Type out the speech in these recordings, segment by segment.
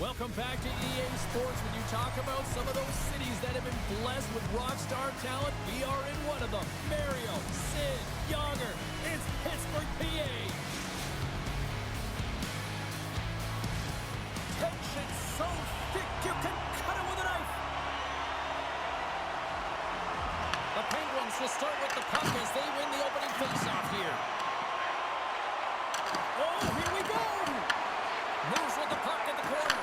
Welcome back to EA Sports. When you talk about some of those cities that have been blessed with rock star talent, we are in one of them. Mario, Sid, Yager. It's Pittsburgh, PA. Tension so thick you can cut it with a knife. The Penguins will start with the puck as they win the opening faceoff here. Oh, here we go. Moves with the puck in the corner.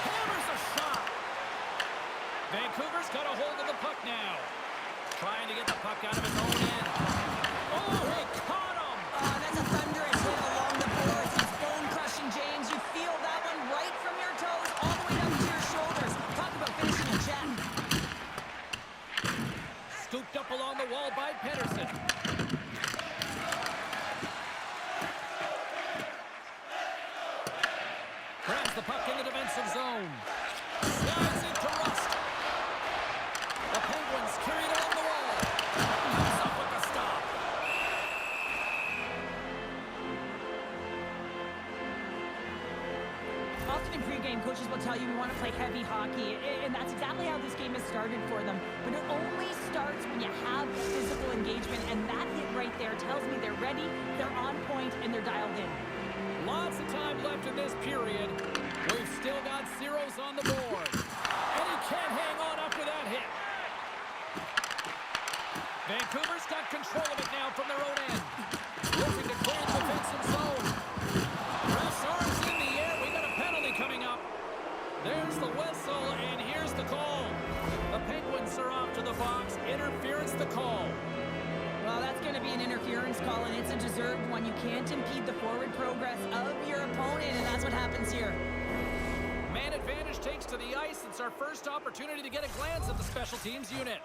Hammers a shot. Vancouver's got a hold of the puck now. Trying to get the puck out of his own end. Oh, he caught him. That's a thunderous hit along the boards. It's bone-crushing, James. You feel that one right from your toes all the way down to your shoulders. Talk about finishing a check. Scooped up along the wall by Pedersen. Grabs the puck in the defensive zone. Slides it to Rust. The Penguins carry it along the wall. Comes up with the stop. Often in pregame, coaches will tell you we want to play heavy hockey, and that's exactly how this game has started for them. But it only starts when you have physical engagement, and that hit right there tells me they're ready, they're on point, and they're dialed in. Lots of time left in this period. We've still got zeros on the board. And he can't hang on after that hit. Vancouver's got control of it now from their own end. Looking to clear the defensive zone. Ref's arms in the air. We got a penalty coming up. There's the whistle, and here's the call. The Penguins are off to the box. Interference the call. Well, that's going to be an interference call, and it's a deserved one. You can't impede the forward progress of your opponent, and that's what happens here. Man advantage takes to the ice. It's our first opportunity to get a glance at the special teams unit.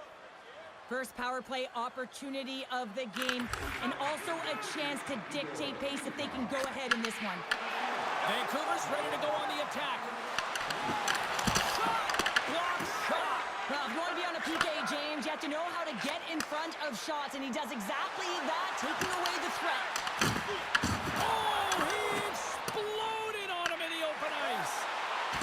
First power play opportunity of the game, and also a chance to dictate pace if they can go ahead in this one. Vancouver's ready to go on the attack. Shot! Block shot! Well, if you want to be on a PK, James, you have to know how to get in front of shots, and he does exactly that, taking away the threat. Oh, he exploded on him in the open ice.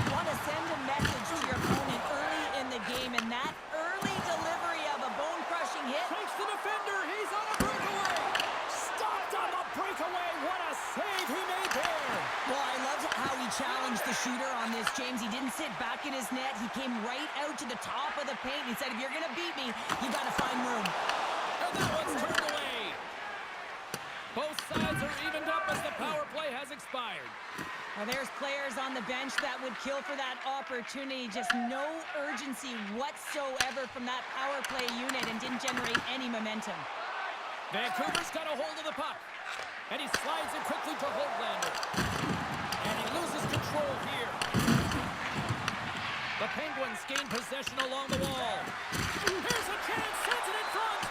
You want to send a message to your opponent early in the game, and that early delivery of a bone-crushing hit. Takes the defender. He's on a breakaway. Stopped on the breakaway. What a save he made there. Well, I loved how he challenged the shooter on this, James. He didn't sit back in his net. He came right out to the top of the paint. He said, if you're going to beat me, you got to find room. And that one's turned away. Both sides are evened up as the power play has expired. Now, there's players on the bench that would kill for that opportunity. Just no urgency whatsoever from that power play unit and didn't generate any momentum. Vancouver's got a hold of the puck. And he slides it quickly to Hoglander. And he loses control here. The Penguins gain possession along the wall. Here's a chance. Sends it in front.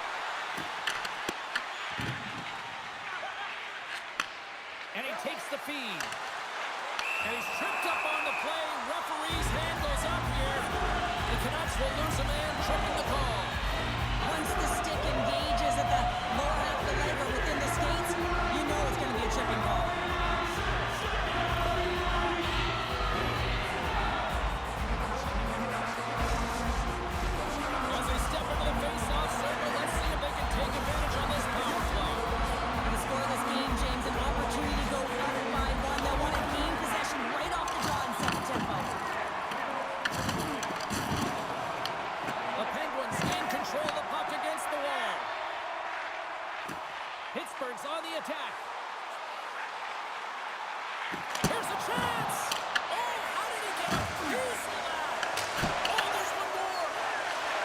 And he takes the feed. And he's tripped up on the play. Referee's hand goes up here. The Canucks will lose a man, tripping the call. Once the stick engages at the lower half of the leg or within the skates, you know it's going to be a tripping call. As they step into the face-off circle, let's see if they can take advantage on this power play. In a scoreless game, James, an opportunity to go up by one. They'll want to gain possession right off the draw and set the tempo. The Penguins gain control of the puck against the wall. Pittsburgh's on the attack. Here's a chance! Oh, how did he get a piece of that? Oh, there's one more!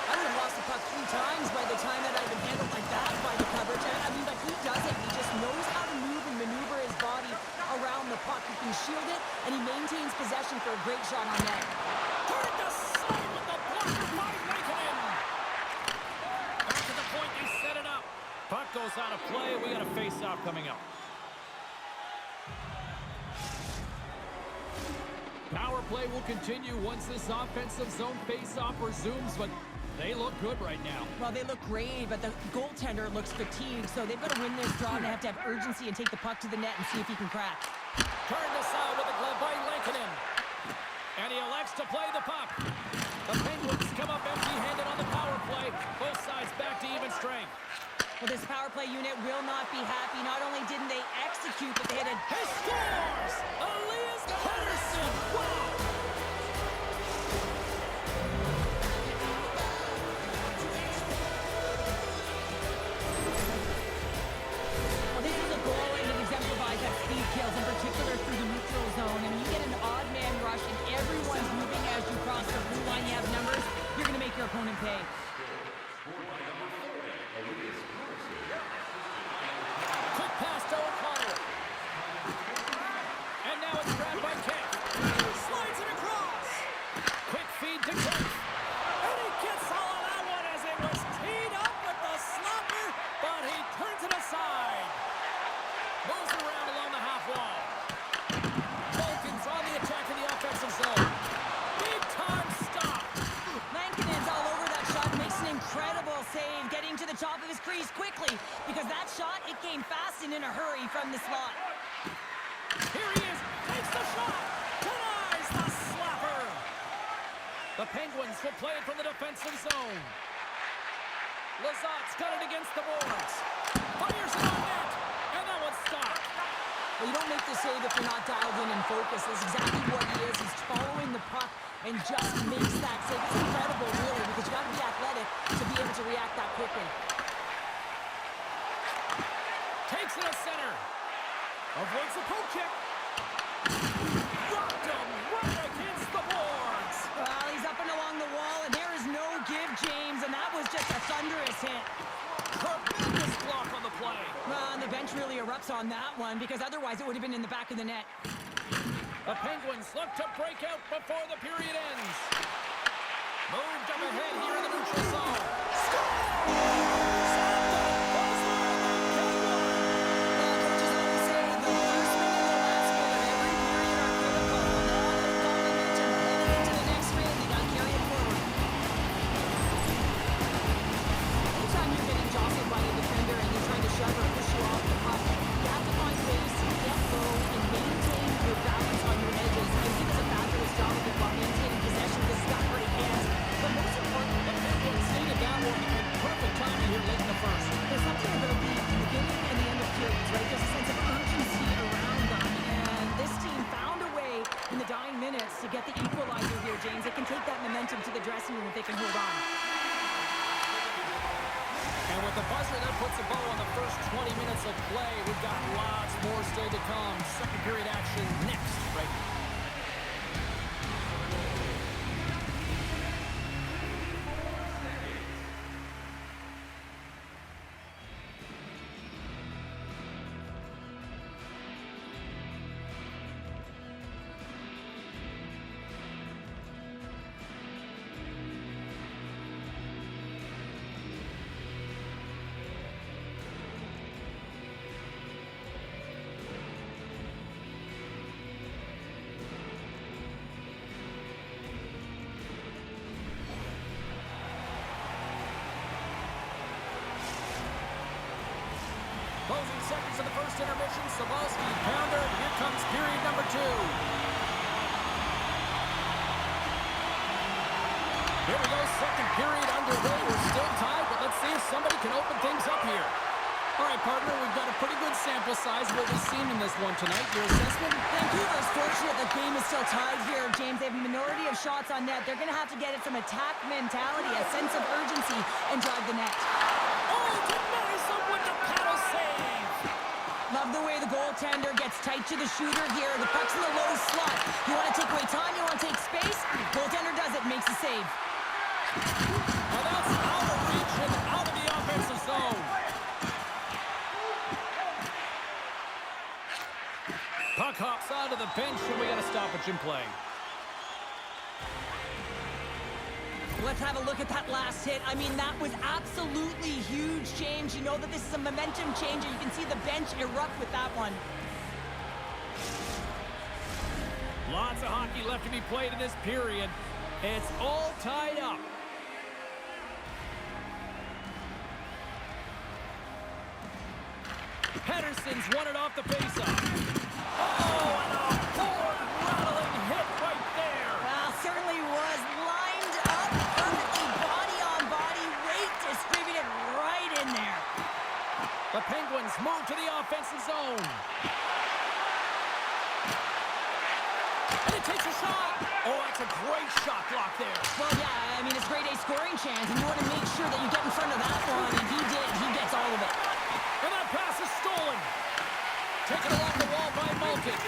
I would have lost the puck 3 times by the time that I've been handled like that by the coverage. I mean, but he doesn't. He just knows how to move and maneuver his body around the puck. He can shield it, and he maintains possession for a great shot on net. Turned the side with the blocker by Lankinen. Back to the point, they set it up. Puck goes out of play. We got a face-off coming up. Power play will continue once this offensive zone face-off resumes, but they look good right now. Well, they look great, but the goaltender looks fatigued, so they've got to win this draw, and they have to have urgency and take the puck to the net and see if he can crack. Turned aside with a glove by Lankinen. he elects to play the puck. The Penguins come up empty-handed on the power play. Both sides back to even strength. Well, this power play unit will not be happy. Not only didn't they execute, but they had a... He scores! Elias Pettersson! Wow! Well, this is a goal, and it exemplifies that speed kills, in particular through the neutral zone. I mean, you get an odd man rush, and everyone's moving as you cross the blue line. You have numbers. You're going to make your opponent pay. Quick pass to O'Connor. And now it's grabbed by Kemp. Slides it across. Quick feed to Kemp. And he gets all of that one as it was teed up with the slapper, but he turns it aside. Moves it around along the half wall. Vulcans on the attack in the offensive zone. Big time stop. Lankinen's all over that shot, makes an incredible save, getting to the top of his crease quickly, because that shot, it came fast and in a hurry from the slot. Here he is, takes the shot, denies the slapper. The Penguins will play it from the defensive zone. Lazat's got it against the boards. Fires it on net, and that one's stopped. Well, you don't make the save if you're not dialed in and focused. That's exactly what he is. He's following the puck and just makes that save. It's incredible, really, because you got to be athletic to be able to react that quickly. Takes it to center. Avoids the poke check. Rocked him right against the boards. Well, he's up and along the wall, and there is no give, James, and that was just a thunderous hit. Tremendous block on the play. And the bench really erupts on that one, because otherwise it would have been in the back of the net. The Penguins look to break out before the period ends. Moved up ahead here in the neutral zone. To get the equalizer here, James. They can take that momentum to the dressing room if they can hold on. And with the buzzer, that puts a bow on the first 20 minutes of play. We've got lots more still to come. Second period action next, right now. Closing seconds of the first intermission. Sabalski, pounder. Here comes period number 2. Here we go, second period underway. We're still tied, but let's see if somebody can open things up here. All right, partner, we've got a pretty good sample size of what we've seen in this one tonight. Your assessment? Vancouver's fortunate the game is still tied here, James. They have a minority of shots on net. They're going to have to get it some attack mentality, a sense of urgency, and drive the net. Oh, denies someone to paddle save. Love the way the goaltender gets tight to the shooter here. The puck's in the low slot. You want to take away time, you want to take space. Goaltender does it, makes a save. And that's out of reach and out of the offensive zone. Puck hops onto the bench, and we got a stoppage in play. Let's have a look at that last hit. I mean, that was absolutely huge, James. You know that this is a momentum changer. You can see the bench erupt with that one. Lots of hockey left to be played in this period. It's all tied up. Pettersson's won it off the faceoff. Oh, and a hard, rattling hit right there. Well, shot. Oh, that's a great shot block there. Well, yeah, I mean, it's grade A scoring chance, and you want to make sure that you get in front of that one, and he did. He gets all of it. And that pass is stolen. Taken along the wall by Malkin.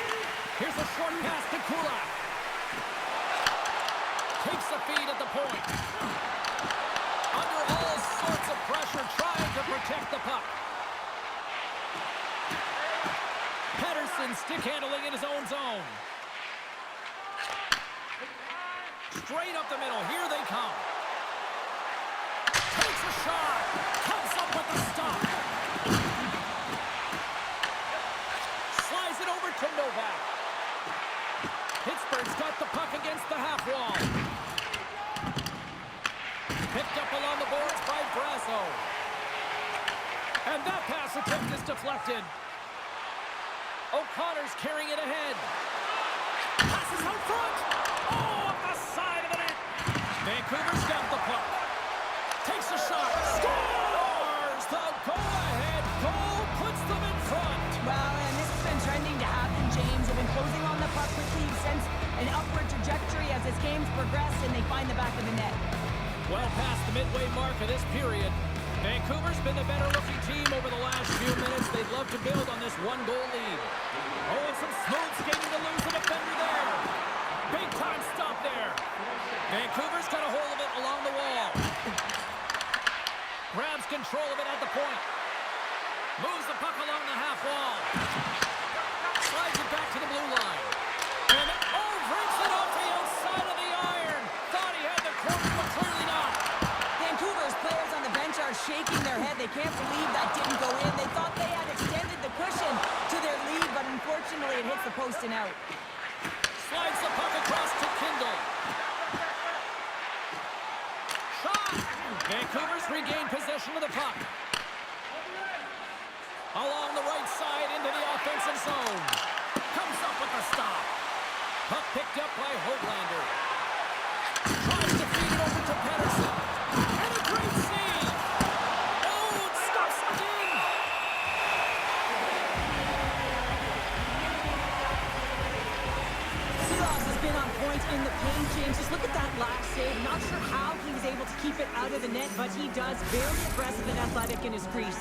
Here's a short pass to Kulak. Takes the feed at the point. Under all sorts of pressure, trying to protect the puck. Pettersson stick handling in his own zone. Straight up the middle. Here they come. Takes a shot. Comes up with the stop. Slides it over to Novak. Pittsburgh's got the puck against the half wall. Picked up along the boards by Brasso. And that pass attempt is deflected. O'Connor's carrying it ahead. Passes out front. Oh, up the side of the net. Vancouver's got the puck. Takes a shot. Scores! The go-ahead goal puts them in front. Well, and this has been trending to happen, James. They've been closing on the puck quickly since an upward trajectory as this game's progressed, and they find the back of the net. Well past the midway mark of this period. Vancouver's been the better-looking team over the last few minutes. They'd love to build on this one-goal lead. Oh, and some smooth skating to lose a defender there. Big-time stop there. Vancouver's got a hold of it along the wall. Grabs control of it at the point. Moves the puck along the half wall. Slides it back to the blue line. And rips it off the outside of the iron. Thought he had the corner, but clearly not. Vancouver's players on the bench are shaking their head. They can't believe that didn't go in. They thought they had extended the cushion to their lead, but unfortunately it hits the post and out. Slides the puck across to Kindle. Shot! Vancouver's regained possession of the puck. Along the right side into the offensive zone. Comes up with the stop. Puck picked up by Höglander. Tries to feed it over to Pettersson. And a great save! Oh, it stuffs it in! Seahawks has been on point in the paint, James. Just look at that last save. Not sure how he was able to keep it out of the net, but he does. Very aggressive and athletic in his crease.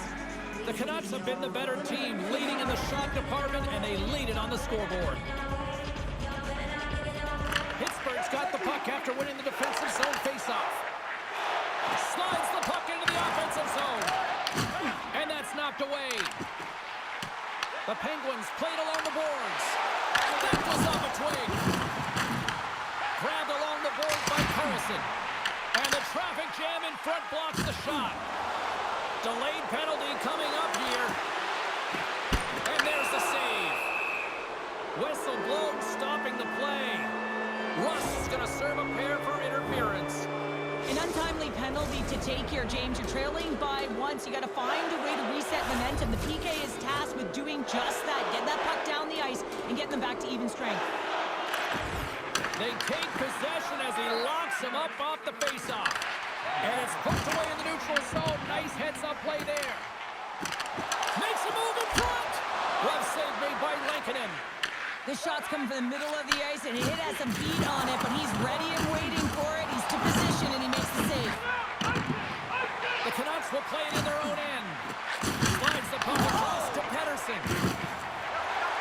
The Canucks have been the better team, leading in the shot department, and they lead it on the scoreboard. Pittsburgh's got the puck after winning the defensive zone faceoff. Slides the puck into the offensive zone. And that's knocked away. The Penguins played along the boards. That goes off a twig. Grabbed along the boards by Carlson. And the traffic jam in front blocks the shot. Delayed penalty coming up here. And there's the save. Whistle blown, stopping the play. Russ is going to serve a pair for interference. An untimely penalty to take here, James. You're trailing by once. You got to find a way to reset momentum. The PK is tasked with doing just that. Get that puck down the ice and get them back to even strength. They take possession as he locks him up off the faceoff. And it's poked away in the neutral zone. Nice heads-up play there. Makes a move in front. Glove save made by Lankinen. This shot's coming from the middle of the ice, and it has some beat on it, but he's ready and waiting for it. He's to position, and he makes the save. The Canucks will play it in their own end. Slides the puck across to Pettersson.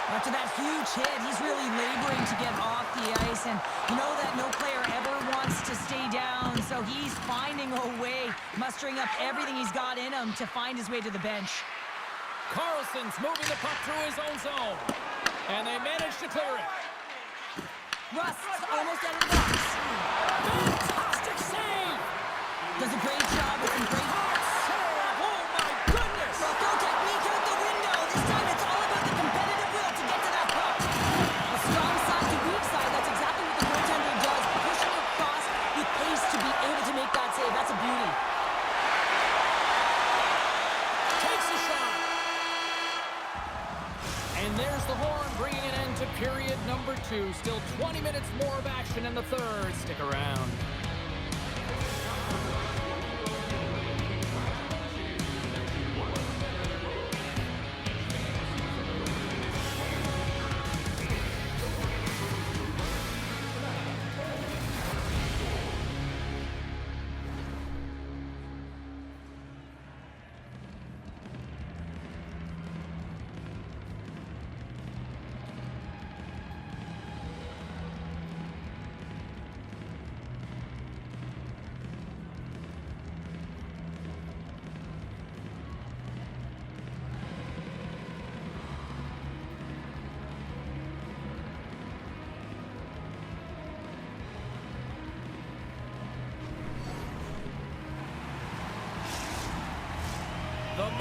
After that huge hit, he's really laboring to get off the ice, and you know that no player ever wants to stay down, so he's finding a way, mustering up everything he's got in him to find his way to the bench. Carlson's moving the puck through his own zone, and they manage to clear it. Russ almost out of the box. Fantastic save! Does a great job with some great hearts. Oh my goodness! Well, go technique out the window. This time it's all about the competitive will to get to that puck. A strong side to weak side. That's exactly what the goaltender does. Pushing across with pace to be able to make that save. That's a beauty. Takes a shot. And there's the horn, bringing an end to period number 2. Still 20 minutes more of action in the third. Stick around.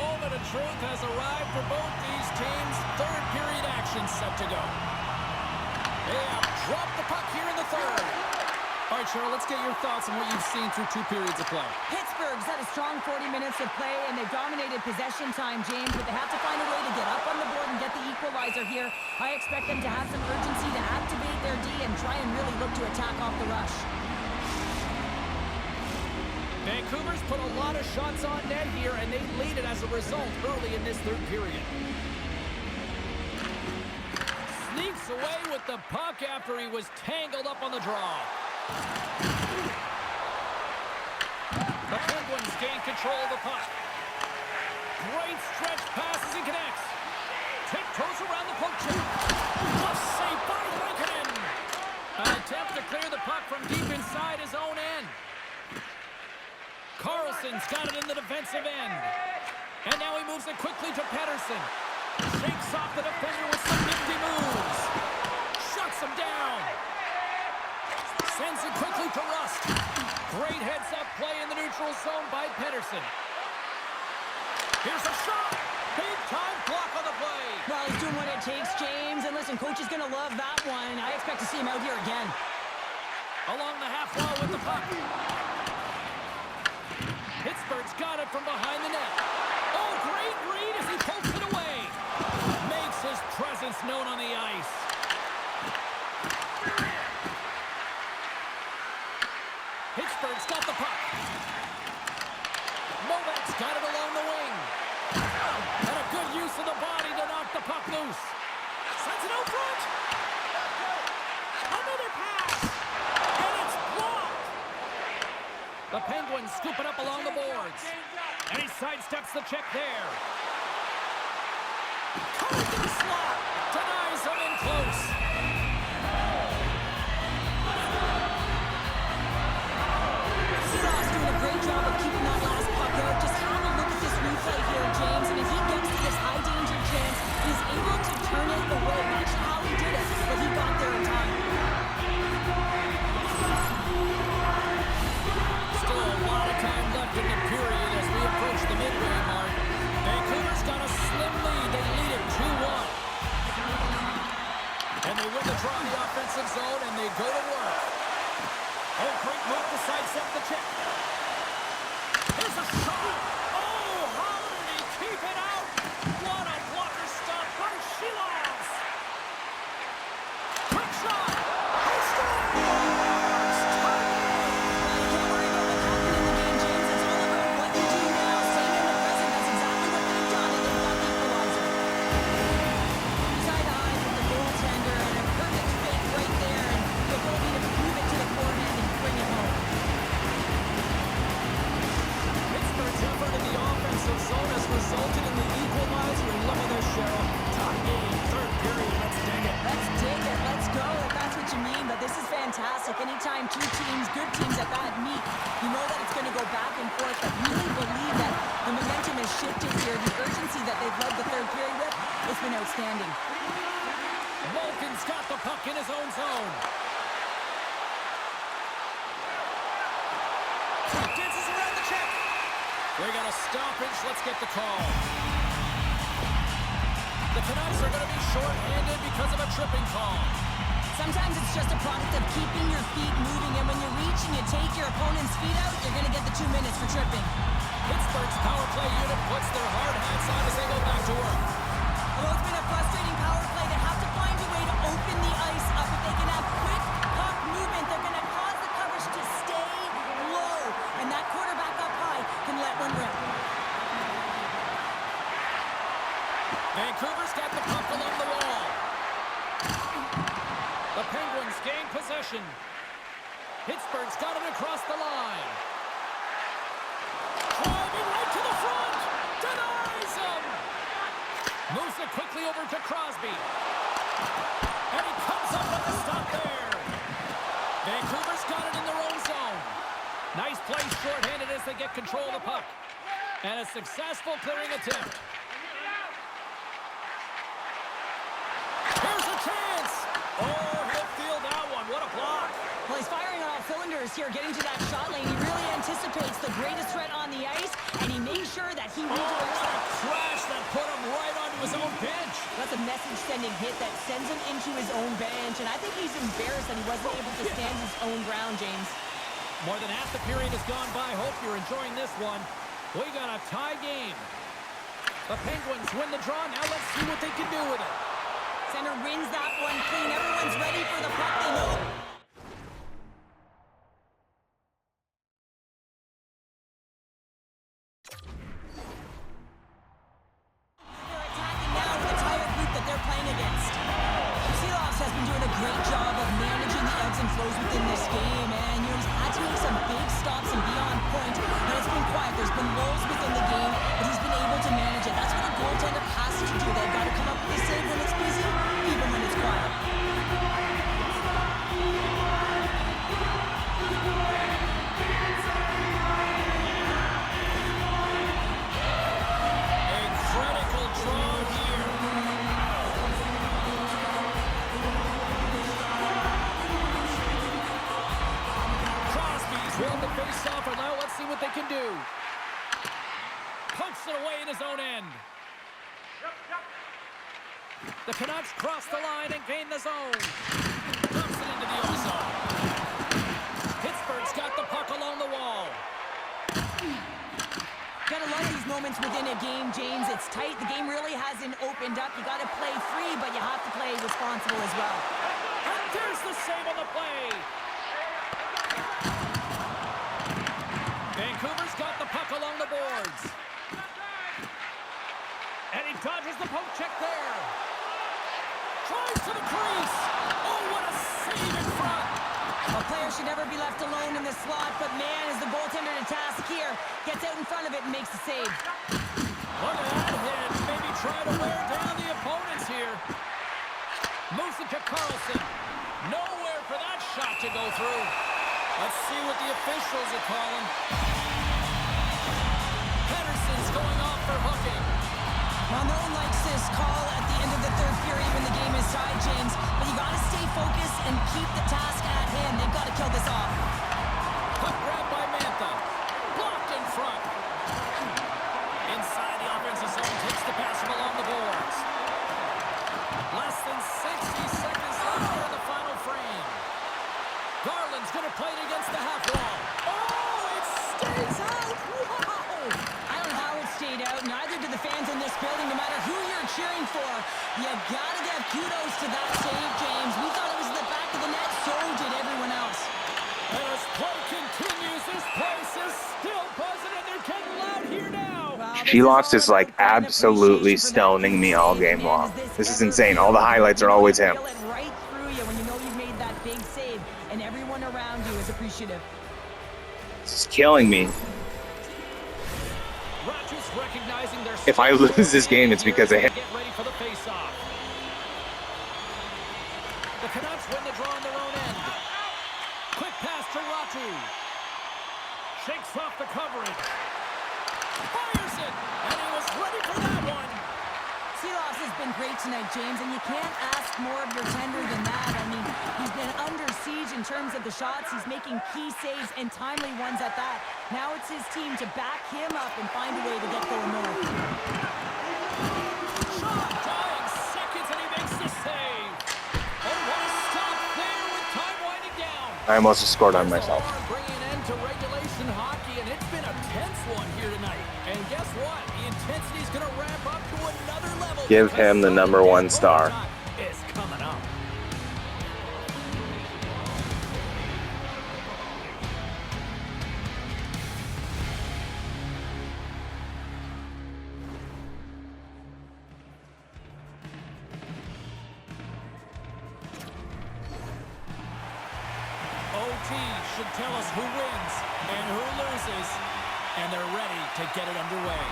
moment of truth has arrived for both these teams. Third period action set to go. They have dropped the puck here in the third. All right, Cheryl, let's get your thoughts on what you've seen through 2 periods of play. Pittsburgh's had a strong 40 minutes of play, and they've dominated possession time, James, but they have to find a way to get up on the board and get the equalizer here. I expect them to have some urgency to activate their D and try and really look to attack off the rush. Vancouver's put a lot of shots on net here, and they lead it as a result early in this third period. Sneaks away with the puck after he was tangled up on the draw. The Penguins gain control of the puck. Great stretch passes and connects. Tiptoes around the poke check. Plus save by Lankinen. An attempt to clear the puck from deep inside his own end. Carlson's got it in the defensive end. And now he moves it quickly to Pettersson. Shakes off the defender with some nifty moves. Shuts him down. Sends it quickly to Rust. Great heads-up play in the neutral zone by Pettersson. Here's a shot. Big-time block on the play. Well, he's doing what it takes, James. And listen, coach is going to love that one. I expect to see him out here again. Along the half wall with the puck. Pittsburgh's got it from behind the net. Oh, great read as he pokes it away. Makes his presence known on the ice. Pittsburgh's got the puck. Novak's got it along the wing. And a good use of the body to knock the puck loose. Sends it out front. Another pass. And it's blocked. The Penguins scoop it up along the boards. And he sidesteps the check there. Comes to the slot. Denies him in close. Seahawks doing a great job of keeping that last puck out. Just have a look at this replay here, James. And if he gets to this high-danger chance, he's able to turn it away. Not sure how he did it, but he got there in time. Still a lot of time left in the period as we approach the midway mark. Vancouver's got a slim lead. They lead it 2-1. And they win the draw in the offensive zone, and they go to work. Oh, great move to sidestep the check. Here's a shot. Oh, how did he keep it out? What a blocker stop by Shilovs. Quick shot. He scores! Don't worry about what happened in the game, James. It's all about what you do now. Staying in the present. That's exactly what they've done, and they've got the equalizer. Side eye with the goaltender, and a perfect fake right there, and the ability to move it to the forehand and bring it home. Pittsburgh's effort in the offensive zone has resulted in the equalizer. And look at this, Cheryl. Tie game, third period. Let's dig it. Let's dig it. Let's go. If that's what you mean. But this is fantastic. Anytime two teams, good teams at that, meet, you know that it's going to go back and forth. But really believe that the momentum has shifted here. The urgency that they've led the third period with, it's been outstanding. Malkin's got the puck in his own zone. Dances around the check. We got a stoppage. Let's get the call. The Canucks are going to be short-handed because of a tripping call. Sometimes it's just a product of keeping your feet moving, and when you reach and you take your opponent's feet out, you're going to get the 2 minutes for tripping. Pittsburgh's power play unit puts their hard hats on as they go back to work. Although it's been a frustrating power play, they have to find a way to open the ice up. If they can have quick puck movement, they're going to cause the coverage to stay low, and that quarterback up high can let one rip. Vancouver's got the puck along the wall. The Penguins gain possession. Pittsburgh's got it across the line. Driving right to the front. Denies him. Moves it quickly over to Crosby. And he comes up with the stop there. Vancouver's got it in their own zone. Nice play shorthanded as they get control of the puck. And a successful clearing attempt. Here's a chance. Oh, he'll field that one. What a block. Well, he's firing on all cylinders. defenders here getting to that shot lane. He really anticipates the greatest threat on the ice, and he makes sure that he redirects what a that. crash that put him right onto his own bench. That's a message-sending hit that sends him into his own bench, and I think he's embarrassed that he wasn't able to stand his own ground, James. More than half the period has gone by. Hope you're enjoying this one. We got a tie game. The Penguins win the draw. Now let's see what they can do with it. Center wins that one clean. Everyone's ready for the puck. They know. They're attacking now with the entire group that they're playing against. Seeloffs has been doing a great job of managing the ebbs and flows within this game, and he's had to make some big stops and be on point. And it's been quiet. There's been lulls within the game, but he's been able to manage it. That's what a goaltender has to do. They've got to come up with a save when it's busy, even when it's quiet. A critical draw here. Crosby's won the face-off, and now let's see what they can do. Pokes it away in his own end. The Canucks cross the line and gain the zone. Dumps it into the other zone. Pittsburgh's got the puck along the wall. Gotta love these moments within a game, James. It's tight. The game really hasn't opened up. You gotta play free, but you have to play responsible as well. And there's the save on the play. Vancouver's got the puck along the boards. And he dodges the poke check there. Drives to the crease. Oh, what a save in front. A player should never be left alone in the slot, but man, is the goaltender to task here. Gets out in front of it and makes the save. Look at that hit. Maybe try to wear down the opponents here. Moves it to Carlson. Nowhere for that shot to go through. Let's see what the officials are calling. Pedersen's going off for hooking. Well, no one likes this call at the end of the third period when the game is tied, James. But you gotta stay focused and keep the task at hand. They've got to kill this off. Puck grab by Mantha. Blocked in front. Inside the offensive zone. Takes the pass from along the boards. Less than 60 seconds left here in the final frame. Garland's going to play it against the half wall. Oh, it stays out. Wow. I don't know how it stayed out. Neither do the fans in this building, no matter who you're cheering for. You gotta give kudos to that save, James. We thought it was in the back of the net. So did everyone else. As play continues, this place is still buzzing, and they're getting loud here now. Wow, Sheloffs is like absolutely stoning me all game long. This is insane. All the highlights are always him. Feel it right through you when you know you've made that big save, and everyone around you is appreciative. It's killing me. Rogers recognizing their If I lose this game, it's because of him. Get ready for the face-off. The Canucks win the draw on their own end. Quick pass to Ratu. Shakes off the coverage. Fires it, and he was ready for that one. Seeloffs has been great tonight, James, and you can't ask more of your tender than that. I mean, he's been under siege in terms of the shots. He's making key saves and timely ones at that. Now it's his team to back him up and find a way to get going north. Shot, dying seconds, and he makes the save. Oh, what a stop there with time winding down. I almost just scored on myself. Bringing an end to regulation hockey, and it's been a tense one here tonight. And guess what? The intensity is going to ramp up to another level. Give him the #1 star. Is coming up. OT should tell us who wins and who loses, and they're ready to get it underway.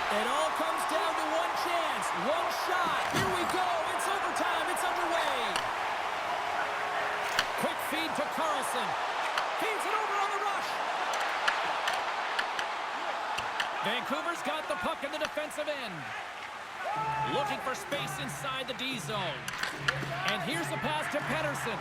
It all comes down to one chance, one shot. Here we go. It's overtime. It's underway. Quick feed to Carlson. Feeds it over on the rush. Vancouver's got the puck in the defensive end. Looks looking for space inside the D zone. And here's a pass to Pedersen.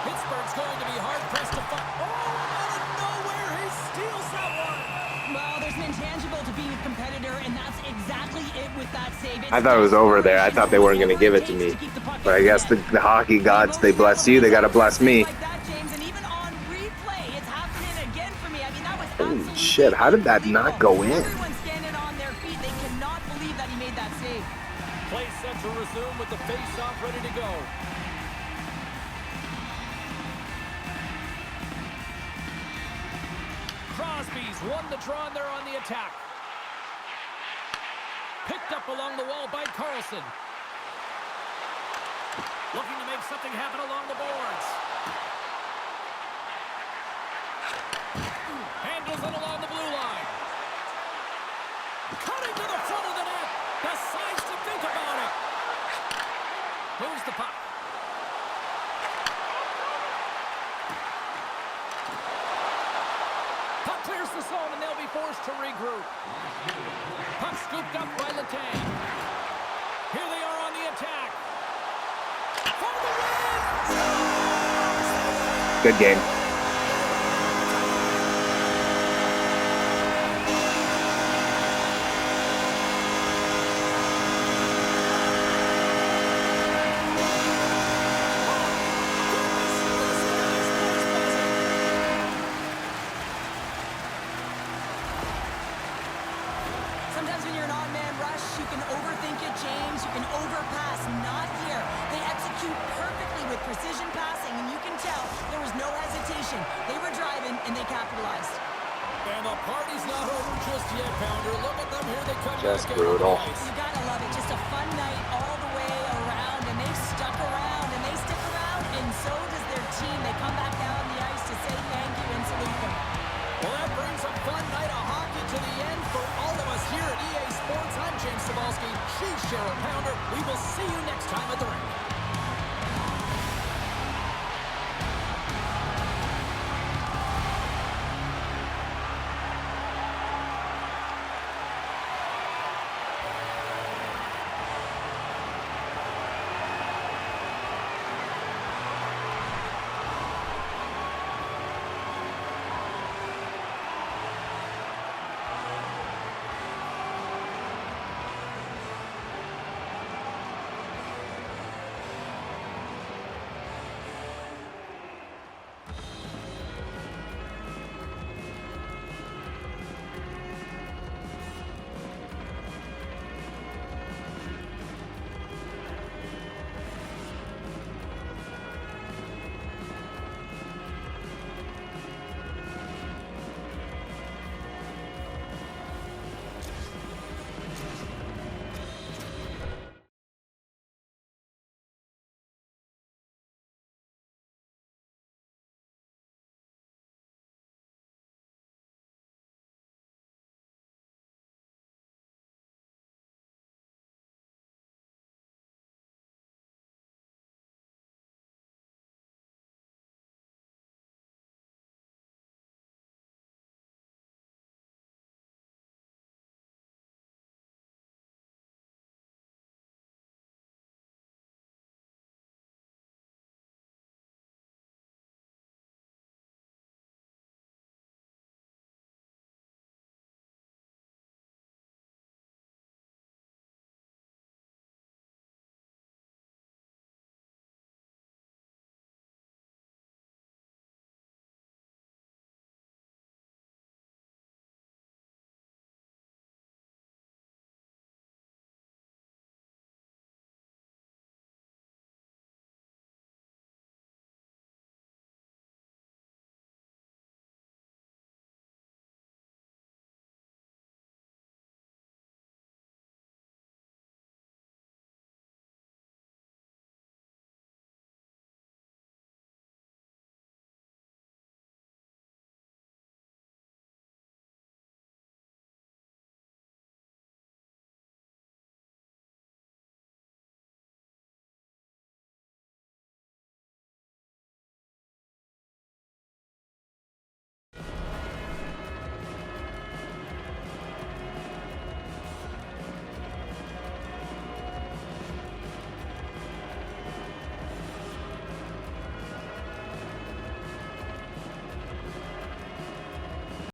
Pittsburgh's going to be hard-pressed to find. Oh, out of nowhere, he steals that one. Well, there's an intangible to being a competitor, and that's exactly it with that save. I thought it was over there. I thought they weren't going to give it to me. But I guess the hockey gods, they bless you, they got to bless me. Like that, James, and even on replay, it's happening again for me. I mean, that was Holy absolutely shit, how did that not go in? Everyone's standing on their feet. They cannot believe that he made that save. Play set to resume with the face-off ready to go. Crosby's won the draw and they're on the attack. Picked up along the wall by Carlson. Looking to make something happen along the boards. Handles it along the blue line. Cutting to the front of the net. Decides to think about it. Moves the puck. Puck clears the zone and they'll be forced to regroup. Puck scooped up by Letang. Here they are on the attack. For the win! Good game. Sometimes when you're an on-man rush, you can overthink it, James. You can overpass. Not here. They execute perfectly with precision passing, and you can tell there was no hesitation. They were driving, and they capitalized. And the party's not over just yet, Pounder. Look at them. Here they come. Just back brutal. out on the ice. You gotta love it. Just a fun night all the way around, and they stuck around, and they stick around, and so does their team. They come back down on the ice to say thank you and salute them. Well, that brings a fun night of hockey to the end for all of us here at EA Sports. I'm James Cybulski. She's Cheryl Pounder. We will see you next time at the rink.